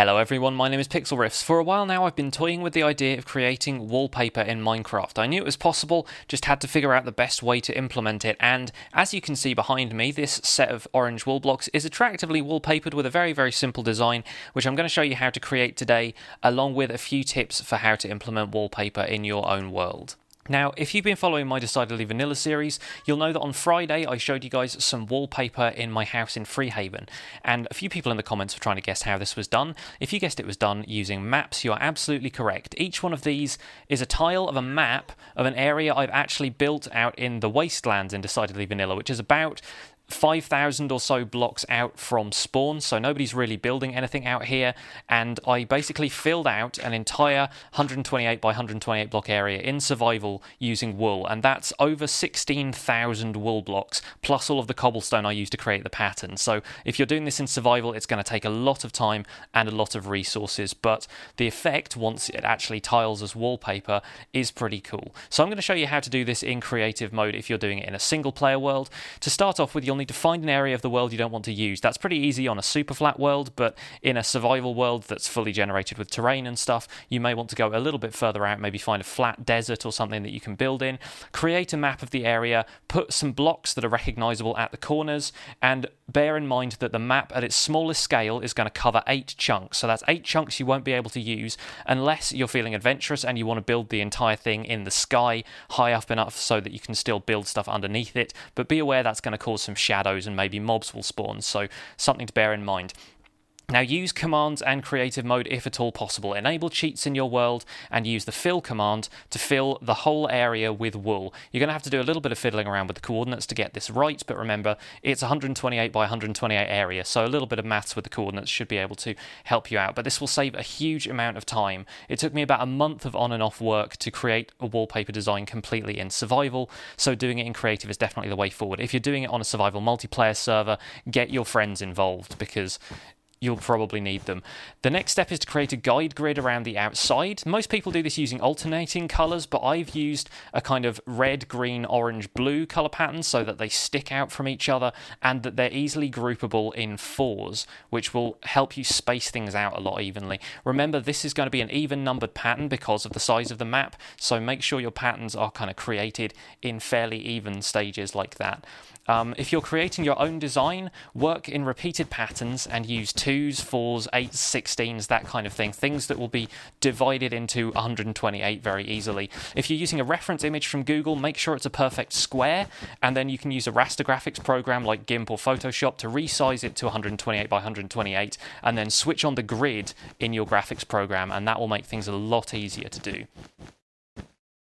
Hello everyone, my name is Pixlriffs. For a while now I've been toying with the idea of creating wallpaper in Minecraft. I knew it was possible, just had to figure out the best way to implement it, and as you can see behind me, this set of orange wool blocks is attractively wallpapered with a very simple design, which I'm going to show you how to create today, along with a few tips for how to implement wallpaper in your own world. Now, if you've been following my Decidedly Vanilla series, you'll know that on Friday I showed you guys some wallpaper in my house in Freehaven, and a few people in the comments were trying to guess how this was done. If you guessed it was done using maps, you are absolutely correct. Each one of these is a tile of a map of an area I've actually built out in the Wastelands in Decidedly Vanilla, which is about 5,000 or so blocks out from spawn, so nobody's really building anything out here, and I basically filled out an entire 128 by 128 block area in survival using wool, and that's over 16,000 wool blocks, plus all of the cobblestone I used to create the pattern. So if you're doing this in survival, it's going to take a lot of time and a lot of resources, but the effect, once it actually tiles as wallpaper, is pretty cool. So I'm going to show you how to do this in creative mode if you're doing it in a single player world. To start off with, you'll need to find an area of the world you don't want to use. That's pretty easy on a super flat world, but in a survival world that's fully generated with terrain and stuff, you may want to go a little bit further out, maybe find a flat desert or something that you can build in. Create a map of the area, put some blocks that are recognizable at the corners, and bear in mind that the map at its smallest scale is going to cover 8 chunks. So that's 8 chunks you won't be able to use unless you're feeling adventurous and you want to build the entire thing in the sky high up enough so that you can still build stuff underneath it. But be aware that's going to cause some shadows and maybe mobs will spawn, so something to bear in mind. Now use commands and creative mode if at all possible. Enable cheats in your world and use the fill command to fill the whole area with wool. You're going to have to do a little bit of fiddling around with the coordinates to get this right, but remember it's 128 by 128 area, so a little bit of maths with the coordinates should be able to help you out, but this will save a huge amount of time. It took me about a month of on and off work to create a wallpaper design completely in survival, so doing it in creative is definitely the way forward. If you're doing it on a survival multiplayer server, get your friends involved because you'll probably need them. The next step is to create a guide grid around the outside. Most people do this using alternating colours, but I've used a kind of red, green, orange, blue colour pattern so that they stick out from each other and that they're easily groupable in 4s, which will help you space things out a lot evenly. Remember, this is going to be an even numbered pattern because of the size of the map, so make sure your patterns are kind of created in fairly even stages like that. If you're creating your own design, work in repeated patterns and use 2s, 4s, 8s, 16s, that kind of thing. Things that will be divided into 128 very easily. If you're using a reference image from Google, make sure it's a perfect square, and then you can use a raster graphics program like GIMP or Photoshop to resize it to 128 by 128, and then switch on the grid in your graphics program, and that will make things a lot easier to do.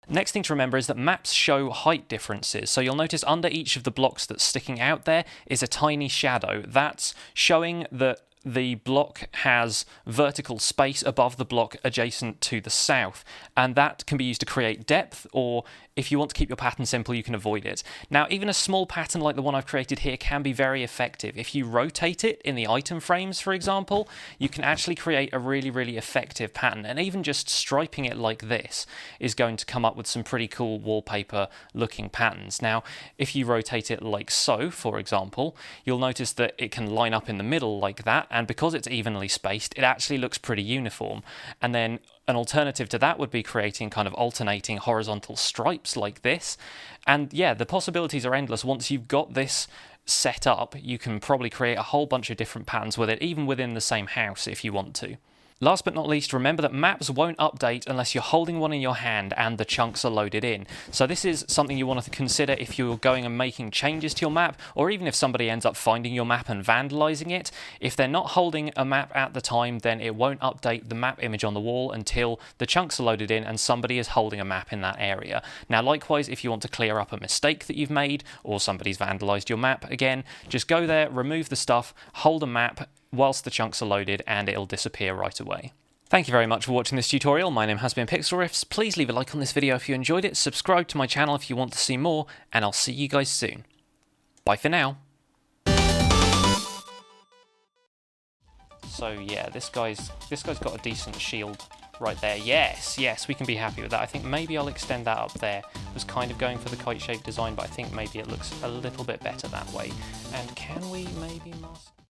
Next thing to remember is that maps show height differences, so you'll notice under each of the blocks that's sticking out there is a tiny shadow. That's showing that the block has vertical space above the block adjacent to the south, and that can be used to create depth, or if you want to keep your pattern simple, you can avoid it. Now, even a small pattern like the one I've created here can be very effective. If you rotate it in the item frames, for example, you can actually create a really effective pattern, and even just striping it like this is going to come up with some pretty cool wallpaper looking patterns. Now, if you rotate it like so, for example, you'll notice that it can line up in the middle like that, and because it's evenly spaced, it actually looks pretty uniform. And then an alternative to that would be creating kind of alternating horizontal stripes like this. And yeah, the possibilities are endless. Once you've got this set up, you can probably create a whole bunch of different patterns with it, even within the same house if you want to. Last but not least, remember that maps won't update unless you're holding one in your hand and the chunks are loaded in. So this is something you want to consider if you're going and making changes to your map, or even if somebody ends up finding your map and vandalizing it. If they're not holding a map at the time, then it won't update the map image on the wall until the chunks are loaded in and somebody is holding a map in that area. Now likewise, if you want to clear up a mistake that you've made, or somebody's vandalized your map again, just go there, remove the stuff, hold a map whilst the chunks are loaded, and it'll disappear right away. Thank you very much for watching this tutorial. My name has been Pixlriffs. Please leave a like on this video if you enjoyed it, subscribe to my channel if you want to see more, and I'll see you guys soon. Bye for now. So yeah, this guy's got a decent shield right there. Yes, we can be happy with that. I think maybe I'll extend that up there. I was kind of going for the kite-shaped design, but I think maybe it looks a little bit better that way. And can we maybe mask...